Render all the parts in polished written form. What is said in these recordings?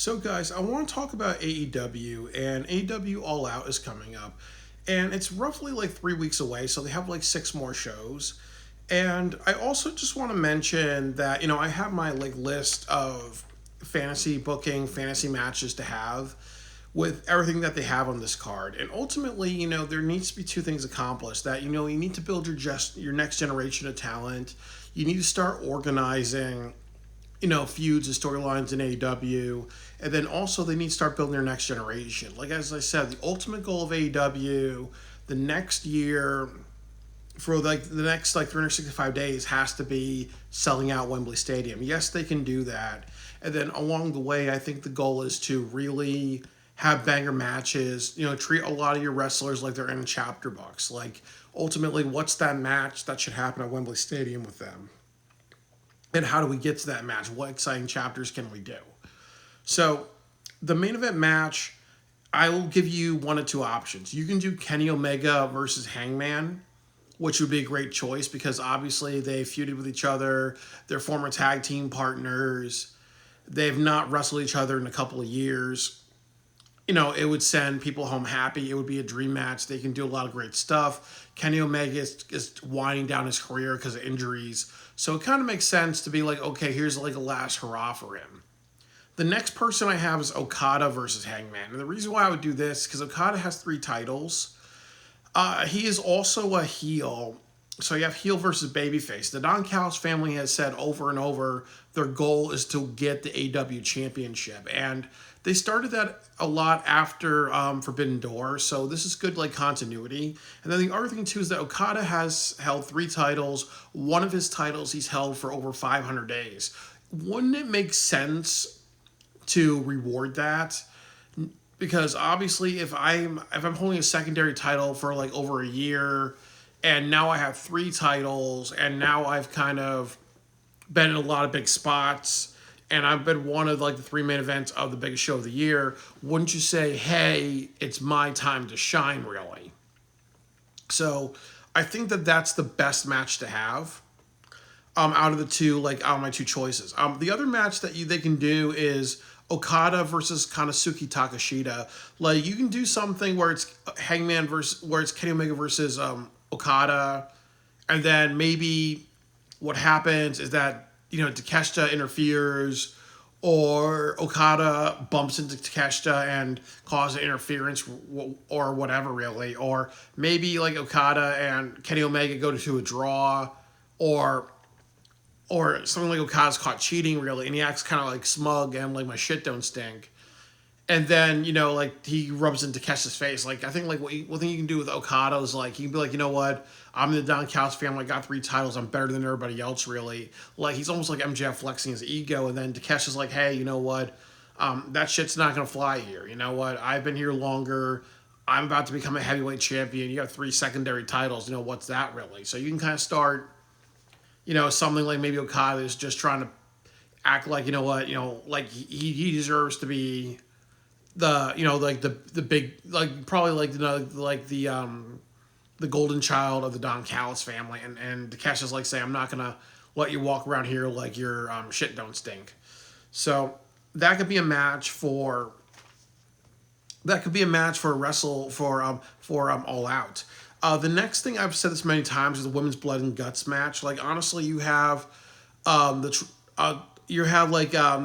So, guys, I want to talk about AEW, and AEW All Out is coming up. And it's roughly like 3 weeks away, so they have like six more shows. And I also just want to mention that, I have my like list of fantasy booking, fantasy matches to have with everything that they have on this card. And ultimately, there needs to be two things accomplished. That, you need to build your next generation of talent. You need to start organizing feuds and storylines in AEW. And then also they need to start building their next generation. Like as I said, the ultimate goal of AEW the next year for like the next like 365 days has to be selling out Wembley Stadium. Yes, they can do that. And then along the way, I think the goal is to really have banger matches, treat a lot of your wrestlers like they're in chapter books. Like ultimately, what's that match that should happen at Wembley Stadium with them? And how do we get to that match? What exciting chapters can we do? So, the main event match, I will give you one of two options. You can do Kenny Omega versus Hangman, which would be a great choice because obviously they feuded with each other. They're former tag team partners. They've not wrestled each other in a couple of years. It would send people home happy. It would be a dream match. They can do a lot of great stuff. Kenny Omega is winding down his career because of injuries. So it kind of makes sense to be like, okay, here's like a last hurrah for him. The next person I have is Okada versus Hangman. And the reason why I would do this is because Okada has 3 titles. He is also a heel. So you have heel versus babyface. The Don Callis family has said over and over their goal is to get the AEW championship. And they started that a lot after Forbidden Door. So this is good like continuity. And then the other thing too is that Okada has held 3 titles. One of his titles he's held for over 500 days. Wouldn't it make sense to reward that? Because obviously if I'm holding a secondary title for like over a year and now I have 3 titles and now I've kind of been in a lot of big spots and I've been one of like the 3 main events of the biggest show of the year, wouldn't you say, hey, it's my time to shine really? So I think that that's the best match to have out of the two, like out of my 2 choices. The other match that they can do is Okada versus Konosuke Takeshita. Like you can do something where it's where it's Kenny Omega versus Okada, and then maybe what happens is that Takeshita interferes, or Okada bumps into Takeshita and causes interference or whatever really, or maybe like Okada and Kenny Omega go to a draw, or something like Okada's caught cheating really, and he acts kind of like smug and like my shit don't stink. And then, like he rubs into Takeshita's face. Like I think like one thing you can do with Okada is like you can be like, you know what? I'm in the Don Callis family. I got 3 titles. I'm better than everybody else really. Like he's almost like MJF flexing his ego. And then Takeshi's like, hey, you know what? That shit's not gonna fly here. You know what? I've been here longer. I'm about to become a heavyweight champion. You have 3 secondary titles. What's that really? So you can kind of start, something like maybe Okada is just trying to act like, like he deserves to be the big, like probably like the golden child of the Don Callis family, and Takeshi's like saying, I'm not gonna let you walk around here like your shit don't stink. So that could be a match for All Out. The next thing, I've said this many times, is the women's blood and guts match. Like honestly, you have the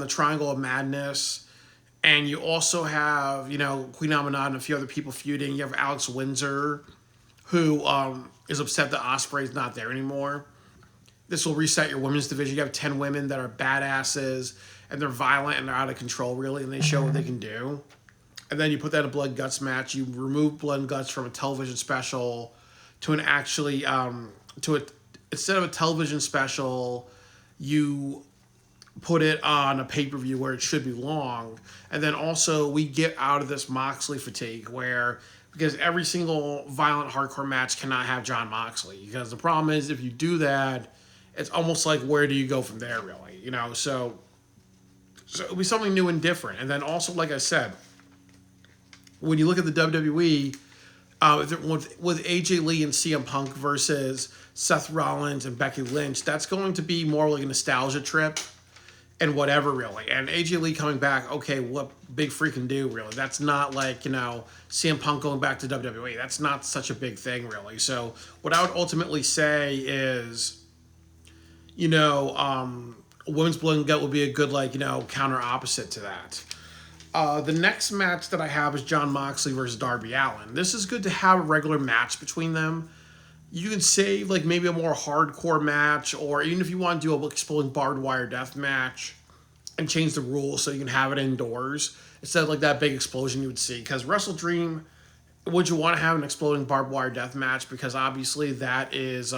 Triangle of Madness. And you also have, Queen Amanat and a few other people feuding. You have Alex Windsor, who is upset that Ospreay's not there anymore. This will reset your women's division. You have 10 women that are badasses, and they're violent, and they're out of control, really, and they show what they can do. And then you put that in a blood guts match. You remove blood and guts from a television special to an actually, instead of a television special, you put it on a pay-per-view where it should belong. And then also we get out of this Moxley fatigue because every single violent hardcore match cannot have Jon Moxley, because the problem is if you do that, it's almost like where do you go from there really, so it'll be something new and different. And then also, like I said, when you look at the WWE, with AJ Lee and CM Punk versus Seth Rollins and Becky Lynch, that's going to be more like a nostalgia trip. and whatever really. And AJ Lee coming back, okay, what big freaking do really? That's not like, CM Punk going back to WWE. That's not such a big thing really. So what I would ultimately say is, women's blood and gut would be a good counter opposite to that. The next match that I have is Jon Moxley versus Darby Allin. This is good to have a regular match between them. You can save maybe a more hardcore match, or even if you want to do a exploding barbed wire death match and change the rules so you can have it indoors instead of that big explosion you would see. Because Wrestle Dream, would you want to have an exploding barbed wire death match? Because obviously that is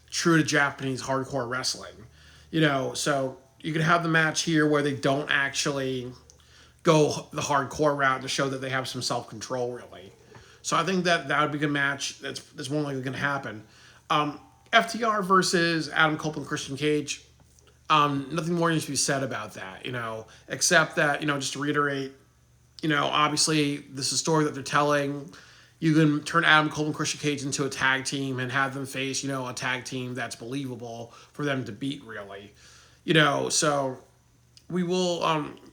true to Japanese hardcore wrestling. So you could have the match here where they don't actually go the hardcore route to show that they have some self-control, really. So I think that would be a good match. That's more likely going to happen. FTR versus Adam Cole and Christian Cage. Nothing more needs to be said about that, except that, just to reiterate, obviously this is a story that they're telling. You can turn Adam Cole and Christian Cage into a tag team and have them face, a tag team that's believable for them to beat, really. So we will,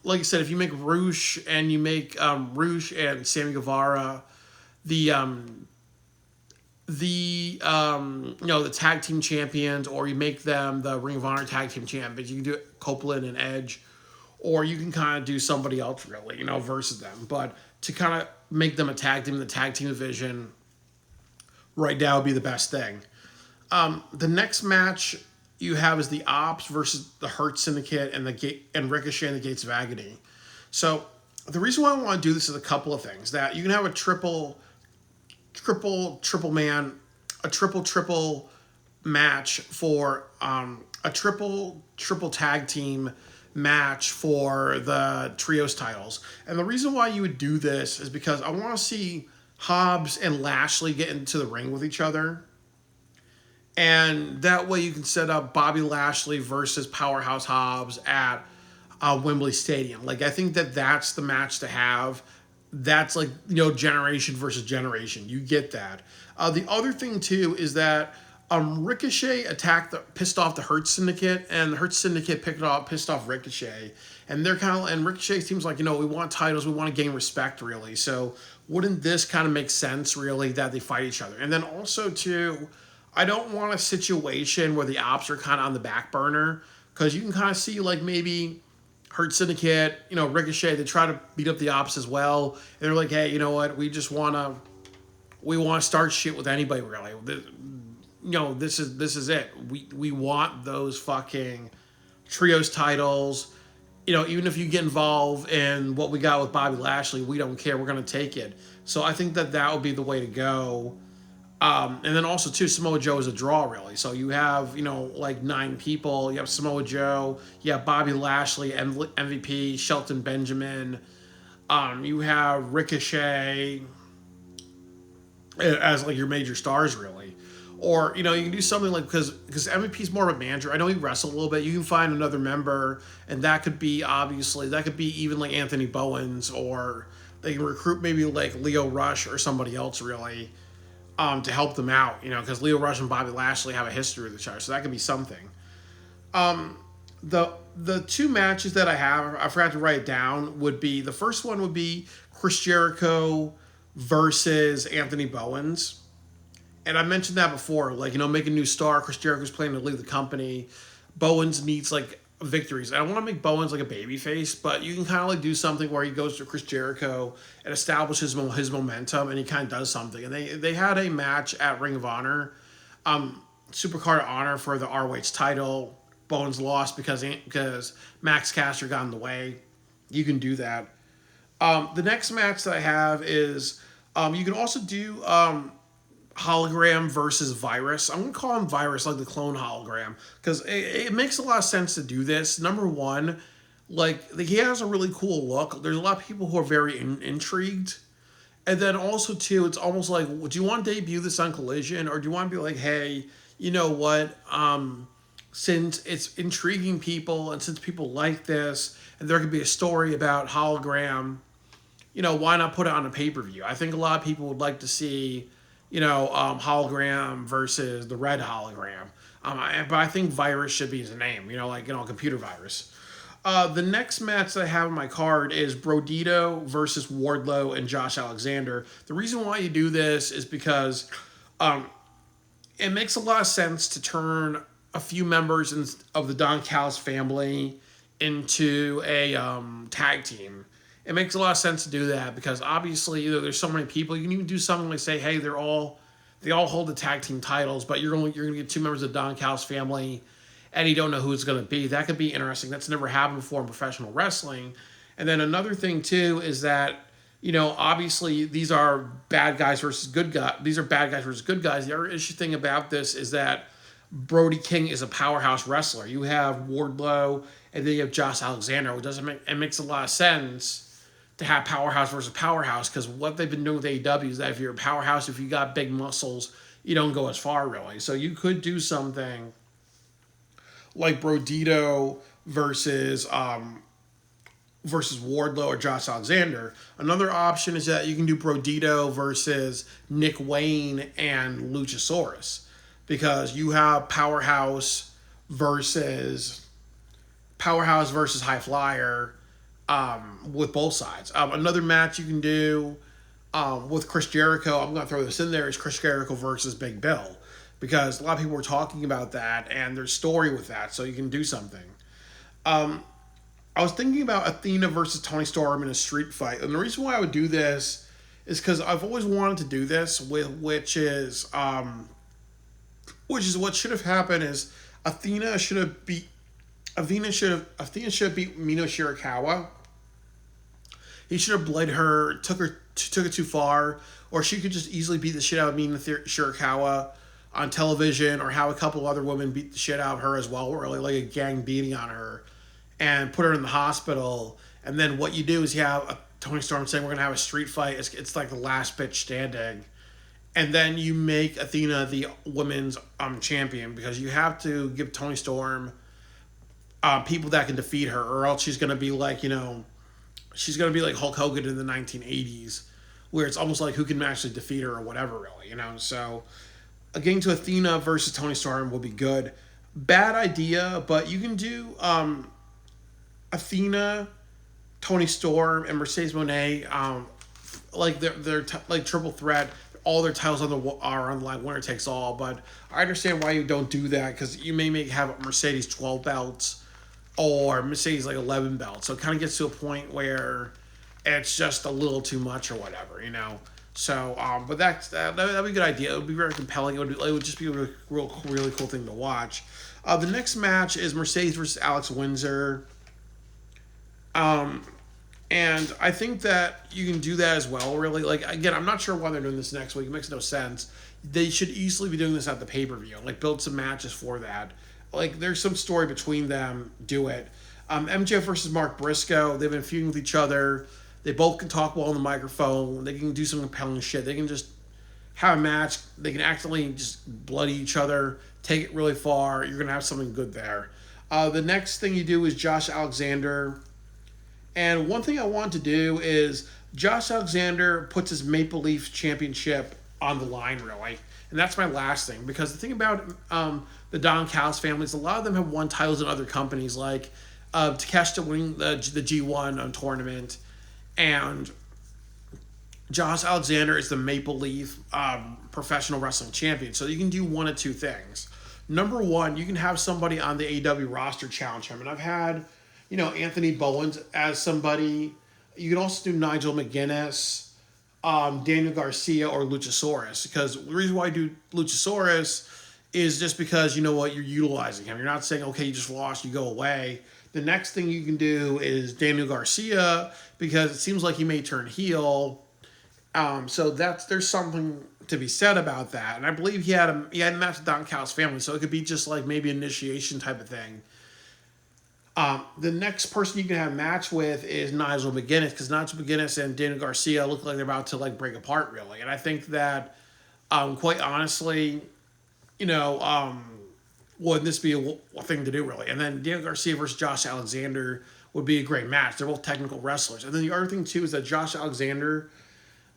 like I said, if you make Roosh and you make Roosh and Sammy Guevara the tag team champions, or you make them the Ring of Honor tag team champions, you can do it Copeland and Edge, or you can kind of do somebody else really, versus them. But to kind of make them a tag team in the tag team division right now would be the best thing. The next match you have is the Ops versus the Hurt Syndicate and Ricochet and the Gates of Agony. So the reason why I want to do this is a couple of things. That you can have a triple match for a triple tag team match for the trios titles. And the reason why you would do this is because I want to see Hobbs and Lashley get into the ring with each other. And that way you can set up Bobby Lashley versus Powerhouse Hobbs at Wembley Stadium. I think that's the match to have. That's generation versus generation. You get that. The other thing too is that Ricochet pissed off the Hurt Syndicate, and the Hurt Syndicate pissed off Ricochet, and and Ricochet seems like, we want titles, we want to gain respect really. So wouldn't this kind of make sense really that they fight each other? And then also too, I don't want a situation where the Ops are kind of on the back burner, because you can kind of see maybe Hurt Syndicate, Ricochet, they try to beat up the Ops as well. And they're like, hey, you know what? We want to start shit with anybody, really. This is it. We want those fucking trios titles. Even if you get involved in what we got with Bobby Lashley, we don't care. We're going to take it. So I think that would be the way to go. And then also, too, Samoa Joe is a draw, really. So you have, 9 people. You have Samoa Joe. You have Bobby Lashley, MVP, Shelton Benjamin. You have Ricochet as, your major stars, really. Or, you can do something because MVP's more of a manager. I know he wrestled a little bit. You can find another member, and that could be, even Anthony Bowens, or they can recruit maybe Leo Rush or somebody else, really. To help them out, because Leo Rush and Bobby Lashley have a history with each other, so that could be something. The two matches that I forgot to write it down, the first one would be Chris Jericho versus Anthony Bowens. And I mentioned that before, make a new star. Chris Jericho's planning to leave the company. Bowens needs victories. I don't want to make Bowens a baby face, but you can kind of do something where he goes to Chris Jericho and establishes his momentum, and he kind of does something. And they had a match at Ring of Honor, Supercard of Honor for the ROH title. Bowens lost because Max Caster got in the way. You can do that. The next match that I have is you can also do Hologram versus Virus. I'm going to call him Virus, the clone hologram, because it makes a lot of sense to do this. Number one, he has a really cool look. There's a lot of people who are very intrigued. And then also, too, it's almost do you want to debut this on Collision, or do you want to be hey, you know what, since it's intriguing people, and since people like this, and there could be a story about Hologram, why not put it on a pay-per-view? I think a lot of people would like to see Hologram versus the Red Hologram. But I think virus should be his name. Like computer virus. The next match that I have on my card is Brodito versus Wardlow and Josh Alexander. The reason why you do this is because it makes a lot of sense to turn a few members of the Don Callis family into a tag team. It makes a lot of sense to do that because obviously there's so many people. You can even do something like say, hey, they all hold the tag team titles, but you're gonna get two members of the Don Callis family, and you don't know who it's gonna be. That could be interesting. That's never happened before in professional wrestling. And then another thing too is that obviously these are bad guys versus good guys. These are bad guys versus good guys. The other issue thing about this is that Brody King is a powerhouse wrestler. You have Wardlow and then you have Josh Alexander. It makes a lot of sense to have powerhouse versus powerhouse because what they've been doing with AEW is that if you're a powerhouse, if you got big muscles, you don't go as far really. So you could do something like Brodito versus Wardlow or Josh Alexander. Another option is that you can do Brodito versus Nick Wayne and Luchasaurus because you have powerhouse versus High Flyer with both sides. Another match you can do with Chris Jericho, I'm going to throw this in there, is Chris Jericho versus Big Bill. Because a lot of people were talking about that and there's story with that, so you can do something. I was thinking about Athena versus Toni Storm in a street fight. And the reason why I would do this is because I've always wanted to do this, which is what should have happened is Athena should have beat Mino Shirakawa. He should have bled her, took it too far, or she could just easily beat the shit out of Mino Shirakawa on television, or have a couple other women beat the shit out of her as well, or like a gang beating on her, and put her in the hospital. And then what you do is you have Toni Storm saying we're gonna have a street fight. It's like the last bitch standing, and then you make Athena the women's champion because you have to give Toni Storm people that can defeat her, or else she's gonna be like she's gonna be like Hulk Hogan in the 1980s, where it's almost like who can actually defeat her or whatever, really, So getting to Athena versus Toni Storm will be good. Bad idea, but you can do Athena, Toni Storm, and Mercedes Moné, like they're like triple threat. All their titles are on the line, winner takes all. But I understand why you don't do that because you may have Mercedes 12 belts or Mercedes like 11 belts. So it kind of gets to a point where it's just a little too much or whatever, So, but that'd be a good idea. It would be very compelling. It would just be a really cool thing to watch. The next match is Mercedes versus Alex Windsor. And I think that you can do that as well, really. Like, again, I'm not sure why they're doing this next week. It makes no sense. They should easily be doing this at the pay-per-view. Like, build some matches for that. Like, there's some story between them. Do it. MJF versus Mark Briscoe. They've been feuding with each other. They both can talk well on the microphone. They can do some compelling shit. They can just have a match. They can accidentally just bloody each other, take it really far. You're going to have something good there. The next thing you do is Josh Alexander. And one thing I want to do is Josh Alexander puts his Maple Leaf Championship on the line, really. And that's my last thing. Because the thing about the Don Callis families, a lot of them have won titles in other companies, like Takeshita winning the G1 tournament. And Josh Alexander is the Maple Leaf professional wrestling champion. So you can do one of two things. Number one, you can have somebody on the AEW roster challenge him. And I've had, Anthony Bowens as somebody. You can also do Nigel McGuinness, Daniel Garcia, or Luchasaurus. Because the reason why I do Luchasaurus is just because, you're utilizing him. You're not saying, okay, you just lost, you go away. The next thing you can do is Daniel Garcia, because it seems like he may turn heel. So there's something to be said about that. And I believe he had a match with Don Callis' family, so it could be just like maybe initiation type of thing. The next person you can have a match with is Nigel McGuinness, because Nigel McGuinness and Daniel Garcia look like they're about to break apart, really. And I think that, quite honestly, wouldn't this be a thing to do, really? And then Daniel Garcia versus Josh Alexander would be a great match. They're both technical wrestlers. And then the other thing, too, is that Josh Alexander,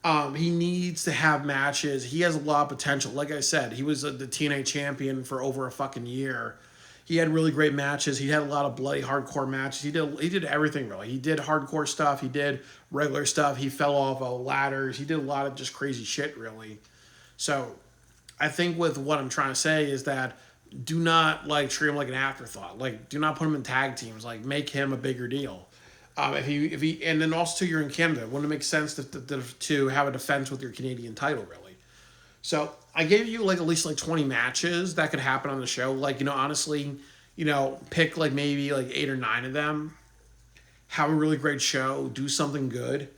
He needs to have matches. He has a lot of potential. Like I said, he was the TNA champion for over a fucking year. He had really great matches. He had a lot of bloody hardcore matches. He did everything really. He did hardcore stuff. He did regular stuff. He fell off of ladders. He did a lot of just crazy shit really. So I think with what I'm trying to say is that do not like treat him like an afterthought. Like do not put him in tag teams. Like make him a bigger deal. If he and then also too, you're in Canada. Wouldn't it make sense to have a defense with your Canadian title really? So I gave you like at least like 20 matches that could happen on the show. Like honestly, pick like maybe like 8 or 9 of them. Have a really great show. Do something good.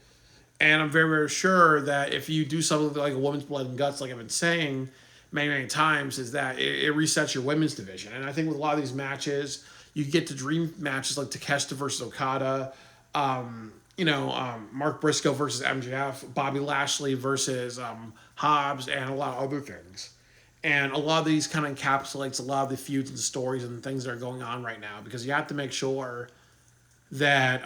And I'm very, very sure that if you do something like a women's blood and guts, like I've been saying many, many times, is that it resets your women's division. And I think with a lot of these matches, you get to dream matches like Takeshita versus Okada, Mark Briscoe versus MJF, Bobby Lashley versus Hobbs, and a lot of other things. And a lot of these kind of encapsulates a lot of the feuds and stories and things that are going on right now because you have to make sure that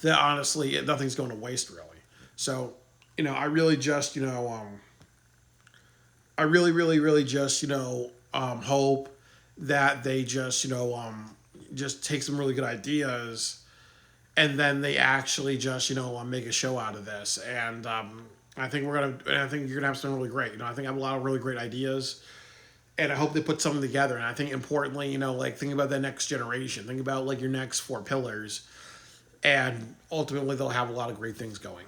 that honestly nothing's going to waste really. So I really just I really really really just hope that they just take some really good ideas and then they actually just make a show out of this and I think you're gonna have something really great. I think I have a lot of really great ideas and I hope they put something together. And I think importantly, like think about the next generation. Think about like your next 4 pillars, and ultimately they'll have a lot of great things going.